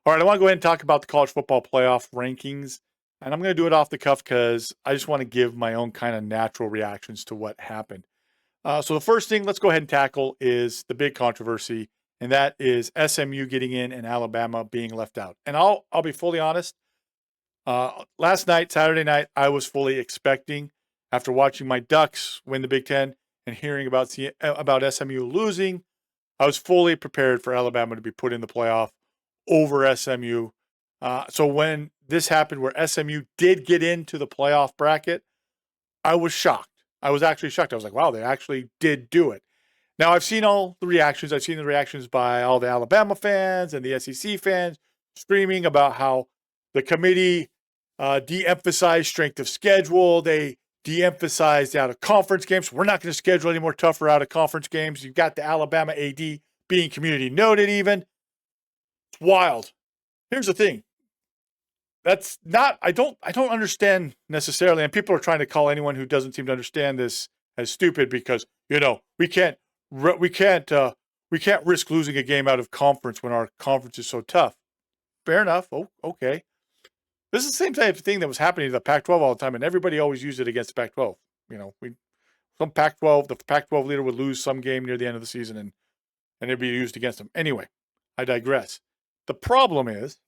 All right, I want to go ahead and talk about the college football playoff rankings. And I'm going to do it off the cuff because I just want to give my own kind of natural reactions to what happened. So the first thing, let's go ahead and tackle is the big controversy, and that is SMU getting in and Alabama being left out. And I'll be fully honest. Last night, Saturday night, I was fully expecting, after watching my Ducks win the Big Ten and hearing about SMU losing, I was fully prepared for Alabama to be put in the playoff over SMU. So when this happened, where SMU did get into the playoff bracket, I was shocked. I was actually shocked. I was like, wow, they actually did do it. Now, I've seen all the reactions. I've seen the reactions by all the Alabama fans and the SEC fans screaming about how the committee de-emphasized strength of schedule. They de-emphasized out-of-conference games. We're not going to schedule any more tougher out-of-conference games. You've got the Alabama AD being community noted even. It's wild. Here's the thing. That's not, I don't understand necessarily, and people are trying to call anyone who doesn't seem to understand this as stupid because, we can't risk losing a game out of conference when our conference is so tough. Fair enough. Oh, okay. This is the same type of thing that was happening to the Pac-12 all the time, and everybody always used it against the Pac-12. The Pac-12 leader would lose some game near the end of the season, and it'd be used against them. Anyway, I digress. The problem is,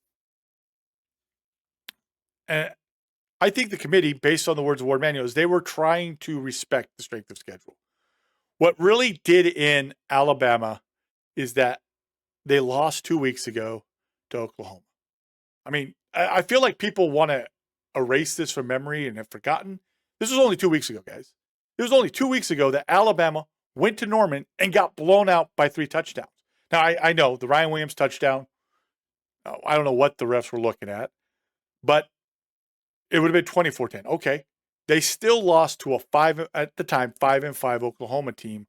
and I think the committee, based on the words of Ward Manuel, is they were trying to respect the strength of schedule. What really did in Alabama is that they lost 2 weeks ago to Oklahoma. I mean, I feel like people want to erase this from memory and have forgotten. This was only 2 weeks ago, guys. It was only 2 weeks ago that Alabama went to Norman and got blown out by 3 touchdowns. Now, I know the Ryan Williams touchdown, I don't know what the refs were looking at, but it would have been 24-10. Okay. They still lost to at the time, 5-5 Oklahoma team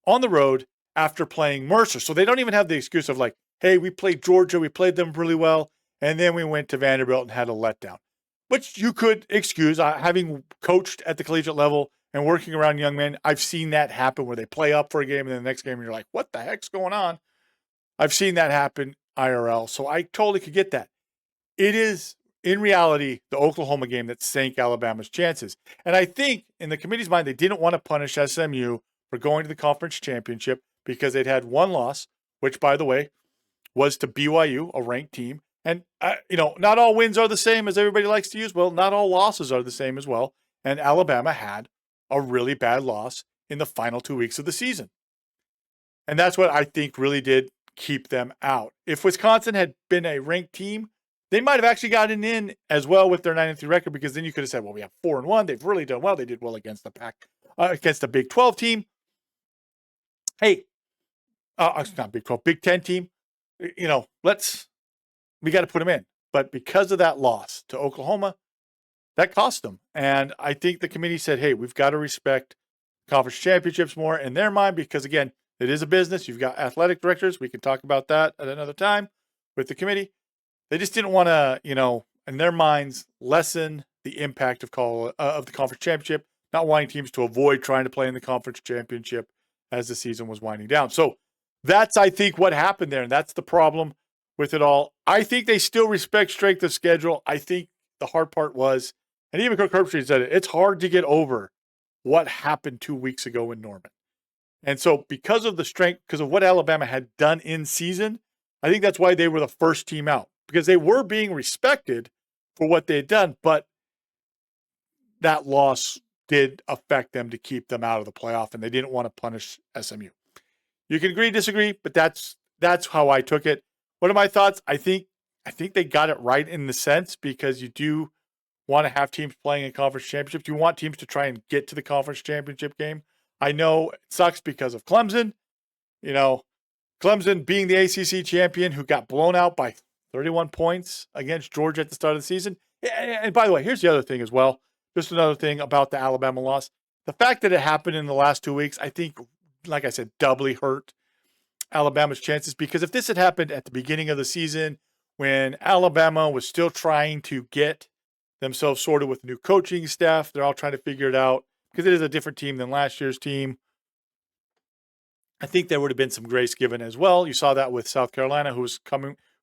on the road after playing Mercer. So they don't even have the excuse of like, hey, we played Georgia, we played them really well, and then we went to Vanderbilt and had a letdown. Which you could excuse. Having coached at the collegiate level and working around young men, I've seen that happen where they play up for a game and then the next game you're like, what the heck's going on? I've seen that happen IRL. So I totally could get that. It is, in reality, the Oklahoma game that sank Alabama's chances. And I think in the committee's mind, they didn't want to punish SMU for going to the conference championship because they'd had one loss, which, by the way, was to BYU, a ranked team. And, not all wins are the same as everybody likes to use. Well, not all losses are the same as well. And Alabama had a really bad loss in the final 2 weeks of the season. And that's what I think really did keep them out. If Wisconsin had been a ranked team, they might have actually gotten in as well with their 9-3 record, because then you could have said, well, we have 4-1. They've really done well. They did well against against the Big 12 team. Hey, it's not Big 12, Big 10 team. We got to put them in. But because of that loss to Oklahoma, that cost them. And I think the committee said, hey, we've got to respect conference championships more in their mind, because again, it is a business. You've got athletic directors. We can talk about that at another time with the committee. They just didn't want to, in their minds, lessen the impact of the conference championship, not wanting teams to avoid trying to play in the conference championship as the season was winding down. So that's, I think, what happened there, and that's the problem with it all. I think they still respect strength of schedule. I think the hard part was, and even Kirk Herbstreit said it, it's hard to get over what happened 2 weeks ago in Norman. And so because of what Alabama had done in season, I think that's why they were the first team out, because they were being respected for what they had done, but that loss did affect them to keep them out of the playoff, and they didn't want to punish SMU. You can agree, disagree, but that's how I took it. What are my thoughts? I think they got it right in the sense, because you do want to have teams playing in conference championships. You want teams to try and get to the conference championship game. I know it sucks because of Clemson. Clemson being the ACC champion, who got blown out by 31 points against Georgia at the start of the season. And by the way, here's the other thing as well. Just another thing about the Alabama loss. The fact that it happened in the last 2 weeks, I think, like I said, doubly hurt Alabama's chances, because if this had happened at the beginning of the season when Alabama was still trying to get themselves sorted with new coaching staff, they're all trying to figure it out, because it is a different team than last year's team, I think there would have been some grace given as well. You saw that with South Carolina, who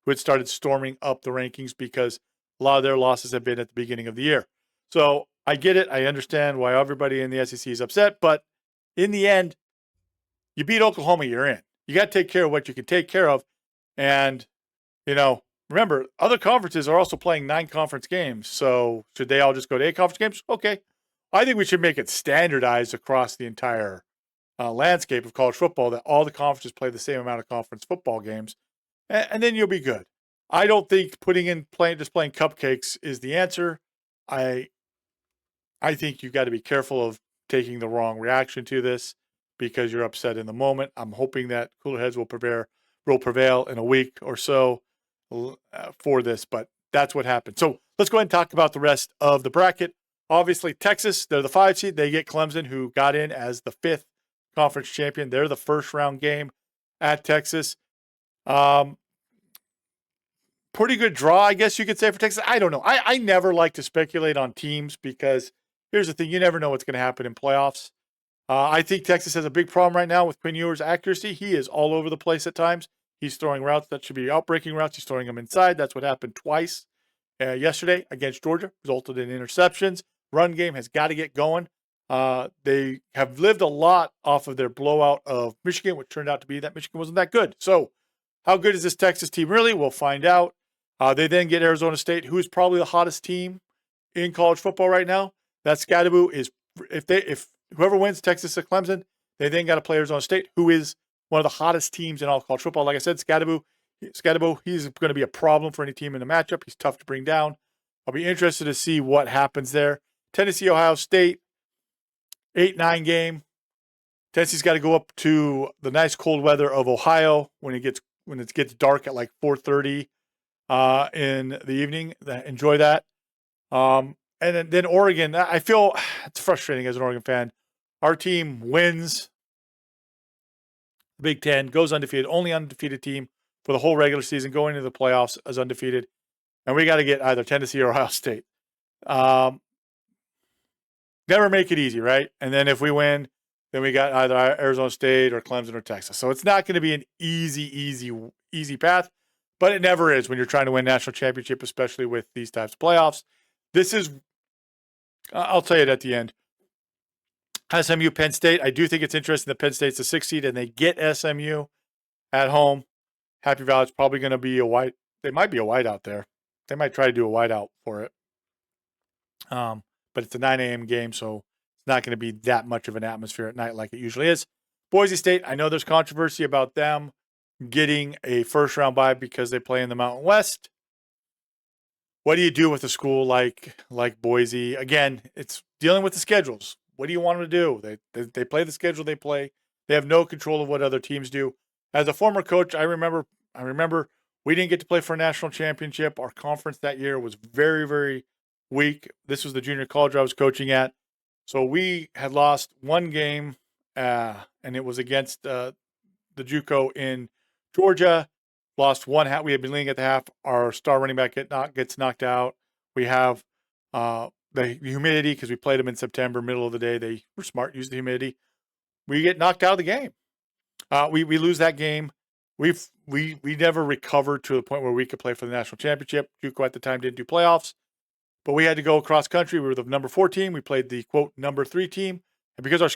who had started storming up the rankings because a lot of their losses have been at the beginning of the year. So I get it. I understand why everybody in the SEC is upset. But in the end, you beat Oklahoma, you're in. You got to take care of what you can take care of. And, remember, other conferences are also playing 9 conference games. So should they all just go to 8 conference games? Okay. I think we should make it standardized across the entire landscape of college football that all the conferences play the same amount of conference football games, and then you'll be good. I don't think just playing cupcakes is the answer. I think you've got to be careful of taking the wrong reaction to this because you're upset in the moment. I'm hoping that cooler heads will prevail in a week or so for this, but that's what happened. So let's go ahead and talk about the rest of the bracket. Obviously, Texas, they're the 5 seed. They get Clemson, who got in as the 5th conference champion. They're the first round game at Texas. Pretty good draw, I guess you could say, for Texas. I don't know. I never like to speculate on teams because here's the thing. You never know what's going to happen in playoffs. I think Texas has a big problem right now with Quinn Ewers' accuracy. He is all over the place at times. He's throwing routes that should be outbreaking routes. He's throwing them inside. That's what happened twice yesterday against Georgia, resulted in interceptions. Run game has got to get going. They have lived a lot off of their blowout of Michigan, which turned out to be that Michigan wasn't that good. So how good is this Texas team really? We'll find out. They then get Arizona State, who is probably the hottest team in college football right now. That Scadaboo is, if whoever wins Texas at Clemson, they then got to play Arizona State, who is one of the hottest teams in all college football. Like I said, Scadaboo, he's going to be a problem for any team in the matchup. He's tough to bring down. I'll be interested to see what happens there. Tennessee, Ohio State, 8-9 game. Tennessee's got to go up to the nice cold weather of Ohio when it gets dark at like 4:30 in the evening. Enjoy that. And then Oregon. I feel it's frustrating as an Oregon fan. Our team wins the Big Ten, goes undefeated, only undefeated team for the whole regular season, going into the playoffs as undefeated. And we got to get either Tennessee or Ohio State. Never make it easy, right? And then if we win, then we got either Arizona State or Clemson or Texas. So it's not going to be an easy path, but it never is when you're trying to win national championship, especially with these types of playoffs. This is, I'll tell you it at the end. SMU, Penn State. I do think it's interesting that Penn State's the 6th seed and they get SMU at home. Happy Valley's probably going to be they might be a whiteout there. They might try to do a whiteout for it. But it's a 9 a.m. game, so it's not going to be that much of an atmosphere at night like it usually is. Boise State, I know there's controversy about them getting a first-round bye because they play in the Mountain West. What do you do with a school like Boise? Again, it's dealing with the schedules. What do you want them to do? They play the schedule they play. They have no control of what other teams do. As a former coach, I remember we didn't get to play for a national championship. Our conference that year was very, very week. This was the junior college I was coaching at. So we had lost one game, and it was against the JUCO in Georgia. Lost one half. We had been leading at the half. Our star running back gets knocked out. We have the humidity because we played them in September, middle of the day. They were smart, used the humidity. We get knocked out of the game. We lose that game. We never recovered to the point where we could play for the national championship. JUCO at the time didn't do playoffs. But we had to go across country. We were the number 4 team. We played the, quote, number 3 team. And because our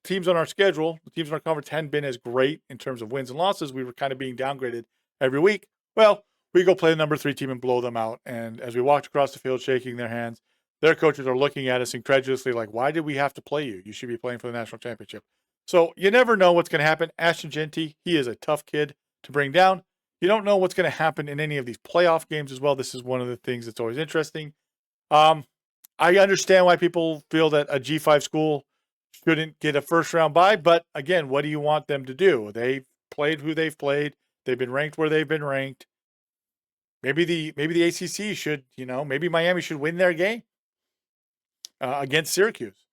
teams on our schedule, the teams in our conference hadn't been as great in terms of wins and losses, we were kind of being downgraded every week. Well, we go play the number 3 team and blow them out. And as we walked across the field shaking their hands, their coaches are looking at us incredulously like, why did we have to play you? You should be playing for the national championship. So you never know what's going to happen. Ashton Genty, he is a tough kid to bring down. You don't know what's going to happen in any of these playoff games as well. This is one of the things that's always interesting. I understand why people feel that a G5 school shouldn't get a first-round bye, but again, what do you want them to do? They've played who they've played. They've been ranked where they've been ranked. Maybe the ACC should, maybe Miami should win their game against Syracuse.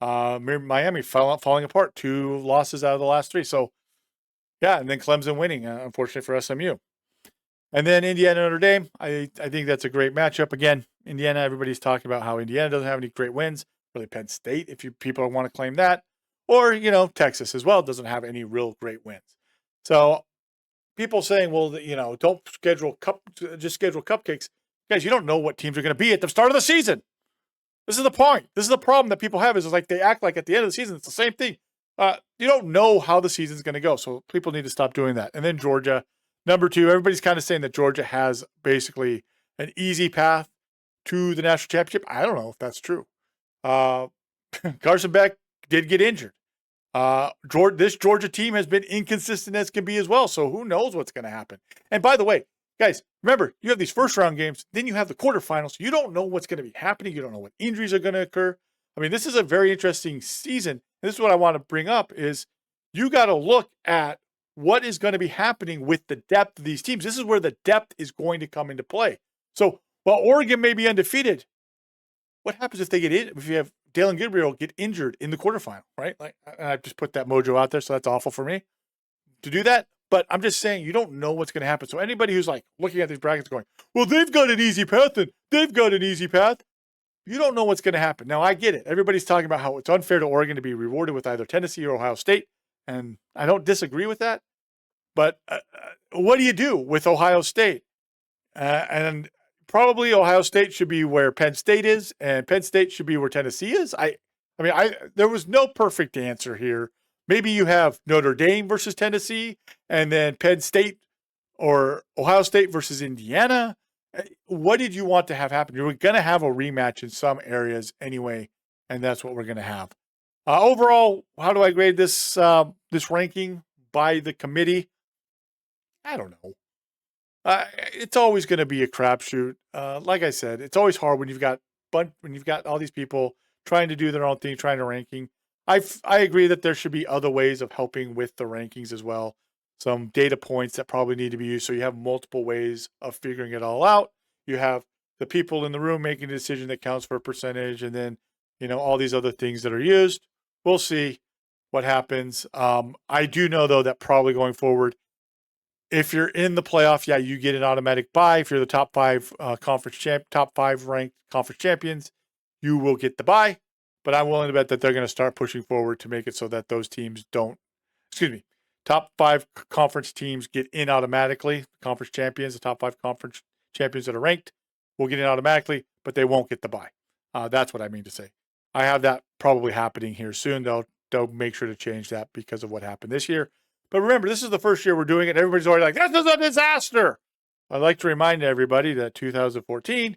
Miami falling apart, 2 losses out of the last 3. So, yeah, and then Clemson winning, unfortunately for SMU. And then Indiana, Notre Dame, I think that's a great matchup. Again, Indiana, everybody's talking about how Indiana doesn't have any great wins. Really, Penn State, if people want to claim that. Or, Texas as well doesn't have any real great wins. So people saying, well, don't just schedule cupcakes. Guys, you don't know what teams are going to be at the start of the season. This is the point. This is the problem that people have is like they act like at the end of the season, it's the same thing. You don't know how the season's going to go. So people need to stop doing that. And then Georgia, number 2, everybody's kind of saying that Georgia has basically an easy path to the national championship. I don't know if that's true. Carson Beck did get injured. This Georgia team has been inconsistent as can be as well. So who knows what's going to happen? And by the way, guys, remember, you have these first round games, then you have the quarterfinals. You don't know what's going to be happening. You don't know what injuries are going to occur. I mean, this is a very interesting season. This is what I want to bring up is you got to look at what is going to be happening with the depth of these teams. This is where the depth is going to come into play. So while Oregon may be undefeated, what happens if they get in? If you have Dalen Gabriel get injured in the quarterfinal, right? Like I just put that mojo out there, so that's awful for me to do that. But I'm just saying you don't know what's going to happen. So anybody who's like looking at these brackets going, well, they've got an easy path and they've got an easy path. You don't know what's going to happen. Now, I get it. Everybody's talking about how it's unfair to Oregon to be rewarded with either Tennessee or Ohio State. And I don't disagree with that. But what do you do with Ohio State? And probably Ohio State should be where Penn State is, and Penn State should be where Tennessee is. There was no perfect answer here. Maybe you have Notre Dame versus Tennessee, and then Penn State or Ohio State versus Indiana. What did you want to have happen? You're going to have a rematch in some areas anyway, and that's what we're going to have. Overall, how do I grade this ranking by the committee? I don't know. It's always going to be a crapshoot. Like I said, it's always hard when you've got all these people trying to do their own thing, trying to ranking. I agree that there should be other ways of helping with the rankings as well. Some data points that probably need to be used so you have multiple ways of figuring it all out. You have the people in the room making a decision that counts for a percentage, and then all these other things that are used. We'll see what happens. I do know though that probably going forward, if you're in the playoff, yeah, you get an automatic bye. If you're the top 5 top 5 ranked conference champions, you will get the bye. But I'm willing to bet that they're going to start pushing forward to make it so that those teams don't. Top 5 conference teams get in automatically. Conference champions, the top 5 conference champions that are ranked, will get in automatically, but they won't get the bye. That's what I mean to say. I have that probably happening here soon. They'll make sure to change that because of what happened this year. But remember, this is the first year we're doing it. Everybody's already like, this is a disaster. I'd like to remind everybody that 2014,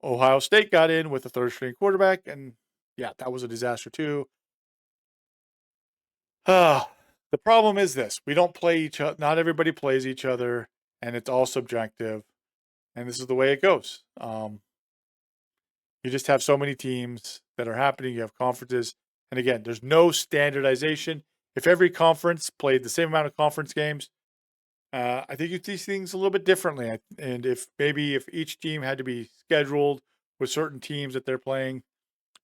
Ohio State got in with a 3rd-string quarterback, and yeah, that was a disaster too. The problem is this. We don't play each other. Not everybody plays each other, and it's all subjective. And this is the way it goes. You just have so many teams that are happening. You have conferences. And again, there's no standardization. If every conference played the same amount of conference games, I think you'd see things a little bit differently. And if each team had to be scheduled with certain teams that they're playing.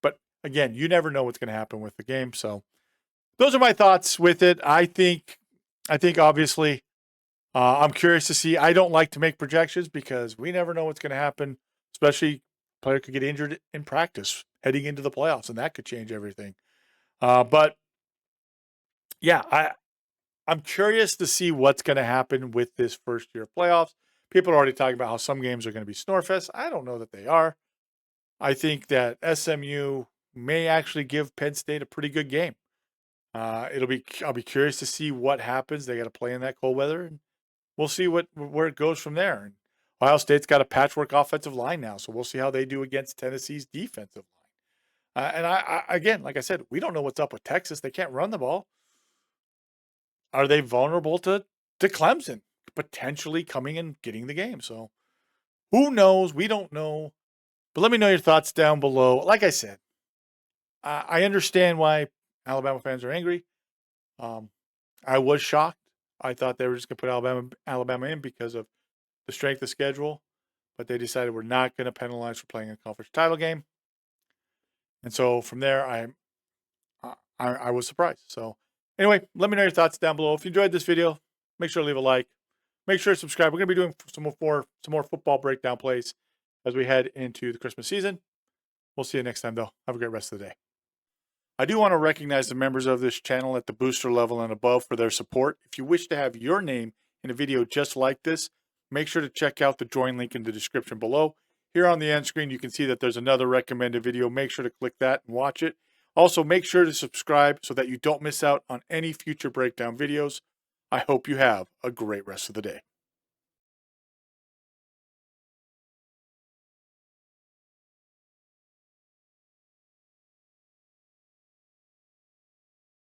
But again, you never know what's going to happen with the game. So those are my thoughts with it. I think obviously I'm curious to see. I don't like to make projections because we never know what's going to happen, especially player could get injured in practice heading into the playoffs, and that could change everything. But yeah, I'm curious to see what's going to happen with this first year of playoffs. People are already talking about how some games are going to be snorefest. I don't know that they are. I think that SMU may actually give Penn State a pretty good game. I'll be curious to see what happens. They got to play in that cold weather, and we'll see where it goes from there. And Ohio State's got a patchwork offensive line now, so we'll see how they do against Tennessee's defensive line. And I again, like I said, we don't know what's up with Texas. They can't run the ball. Are they vulnerable to Clemson potentially coming and getting the game? So who knows? We don't know. But let me know your thoughts down below. Like I said, I understand why Alabama fans are angry. I was shocked. I thought they were just going to put Alabama in because of the strength of schedule, but they decided we're not going to penalize for playing a conference title game. And so from there, I was surprised. So anyway, let me know your thoughts down below. If you enjoyed this video, make sure to leave a like. Make sure to subscribe. We're going to be doing some more football breakdown plays as we head into the Christmas season. We'll see you next time, though. Have a great rest of the day. I do want to recognize the members of this channel at the booster level and above for their support. If you wish to have your name in a video just like this, make sure to check out the join link in the description below. Here on the end screen, you can see that there's another recommended video. Make sure to click that and watch it. Also, make sure to subscribe so that you don't miss out on any future breakdown videos. I hope you have a great rest of the day.